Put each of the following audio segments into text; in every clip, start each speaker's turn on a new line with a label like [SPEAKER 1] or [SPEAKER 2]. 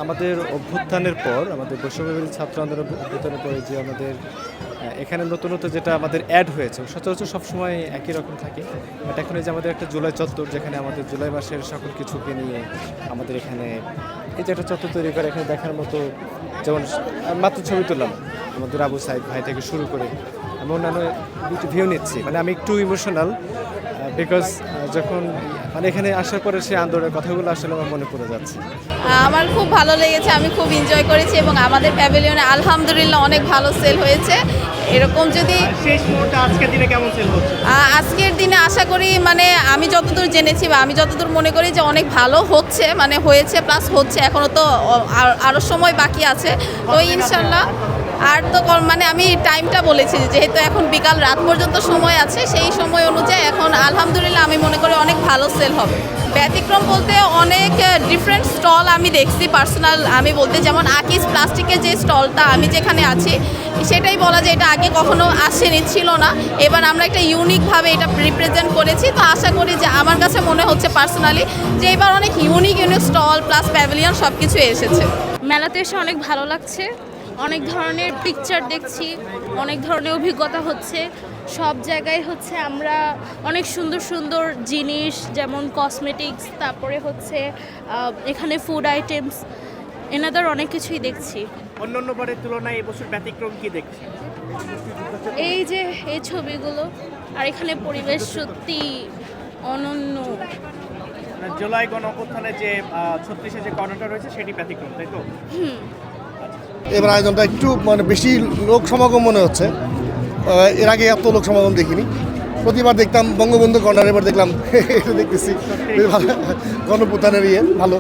[SPEAKER 1] আমাদের অভ্যুত্থানের পর আমাদের বৈষম্যবিরোধী ছাত্র আন্দোলন অভ্যুত্থানের পরে যে আমাদের এখানে নতুনত্ব যেটা আমাদের অ্যাড হয়েছে সচরাচর সবসময় একই রকম থাকে, বাট এখন এই যে আমাদের একটা জুলাই চত্বর, যেখানে আমাদের জুলাই মাসের সকল কিছুকে নিয়ে আমাদের এখানে এই যে একটা চত্বর তৈরি করে এখানে দেখার মতো, যেমন মাত্র ছবি তুললাম আমাদের আবু সাইদ ভাই থেকে শুরু করে আমি অন্যান্য ভিউ নিচ্ছি, মানে আমি একটু ইমোশনাল বিকজ যখন মানে এখানে আসার পরে সেই আন্দোলনের কথাগুলো আসলে আমার মনে পড়ে যাচ্ছে।
[SPEAKER 2] আমার খুব ভালো লেগেছে, আমি খুব এনজয় করেছি এবং আমাদের প্যাভিলিয়নে আলহামদুলিল্লাহ অনেক ভালো সেল হয়েছে। এরকম যদি
[SPEAKER 3] শেষ মুহূর্তে আজকের দিনে কেমন সেল হচ্ছে?
[SPEAKER 2] আজকের দিনে আশা করি, মানে আমি যতদূর জেনেছি বা আমি যতদূর মনে করি যে অনেক ভালো হচ্ছে, মানে হয়েছে প্লাস হচ্ছে, এখনও তো আরও সময় বাকি আছে, তো ইনশাল্লাহ। আর তো মানে আমি টাইমটা বলেছি, যেহেতু এখন বিকাল রাত পর্যন্ত সময় আছে, সেই সময় অনুযায়ী এখন আলহামদুলিল্লাহ আমি মনে করি অনেক ভালো সেল হবে। ব্যতিক্রম বলতে অনেক ডিফারেন্ট স্টল আমি দেখছি পার্সোনাল, আমি বলতে যেমন আকিস প্লাস্টিকের যে স্টলটা আমি যেখানে আছি সেটাই বলা যায় এটা আগে কখনো আসেনি, ছিল না। এবার আমরা একটা ইউনিকভাবে এটা রিপ্রেজেন্ট করেছি, তো আশা করি যে আমার কাছে মনে হচ্ছে পার্সোনালি যে এবার অনেক ইউনিক স্টল প্লাস প্যাভিলিয়ন সব কিছু এসেছে।
[SPEAKER 4] মেলাতে এসে অনেক ভালো লাগছে, অনেক ধরনের পিকচার দেখছি, অনেক ধরনের অভিজ্ঞতা হচ্ছে। সব জায়গায় হচ্ছে আমরা অনেক সুন্দর সুন্দর জিনিস, যেমন কসমেটিক্স, তারপরে হচ্ছে এখানে ফুড আইটেমস, এনাদের অনেক কিছুই দেখছি।
[SPEAKER 3] অন্যান্য বারের তুলনায় এবছর ব্যতিক্রম কি দেখছি?
[SPEAKER 4] এই যে এই ছবিগুলো, আর এখানে পরিবেশ সত্যি অনন্য।
[SPEAKER 3] জুলাই গণ অভ্যুত্থানে যে 36-এ যে কর্নারটা রয়েছে সেটি ব্যতিক্রম, তাই তো?
[SPEAKER 5] এবার আয়োজনটা একটু মানে বেশি লোক সমাগম মনে হচ্ছে, এর আগে এত লোক সমাগম দেখিনি। প্রতিবার দেখতাম বঙ্গবন্ধু কর্নার, এবার দেখলাম এটা দেখতেছি গণপ্রত্যানের ভালো।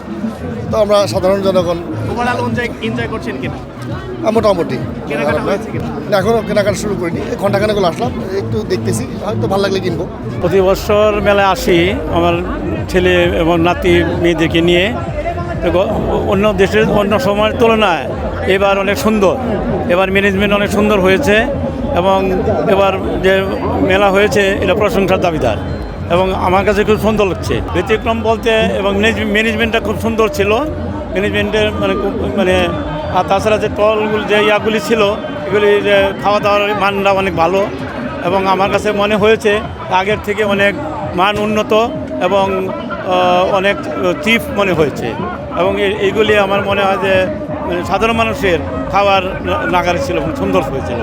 [SPEAKER 5] তো আমরা সাধারণ জনগণ
[SPEAKER 3] ওভারঅল এনজয় করছেন কিনা?
[SPEAKER 5] মোটামুটি
[SPEAKER 3] কেনাকাটা হয়েছে কিনা?
[SPEAKER 5] এখনও কেনাকাটা শুরু করিনি, ঘন্টাখানেক আসলাম, একটু দেখতেছি, হয়তো ভালো লাগলে কিনবো।
[SPEAKER 6] প্রতি বছর মেলায় আসি আমার ছেলে এবং নাতি মেয়েদেরকে নিয়ে। অন্য দেশের অন্য সময়ের তুলনায় এবার অনেক সুন্দর, এবার ম্যানেজমেন্ট অনেক সুন্দর হয়েছে এবং এবার যে মেলা হয়েছে এটা প্রশংসার দাবিদার এবং আমার কাছে খুব সুন্দর লাগছে। ব্যতিক্রম বলতে এবং ম্যানেজমেন্টটা খুব সুন্দর ছিল, ম্যানেজমেন্টের মানে আর তাছাড়া যে টলগুলো যে ইয়াগুলি ছিল এগুলি যে খাওয়া দাওয়ার মানটা অনেক ভালো এবং আমার কাছে মনে হয়েছে আগের থেকে অনেক মান উন্নত এবং অনেক চিপ মনে হয়েছে এবং এইগুলি আমার মনে হয় যে সাধারণ মানুষের খাওয়ার নাগারে ছিল, সুন্দর হয়েছিল।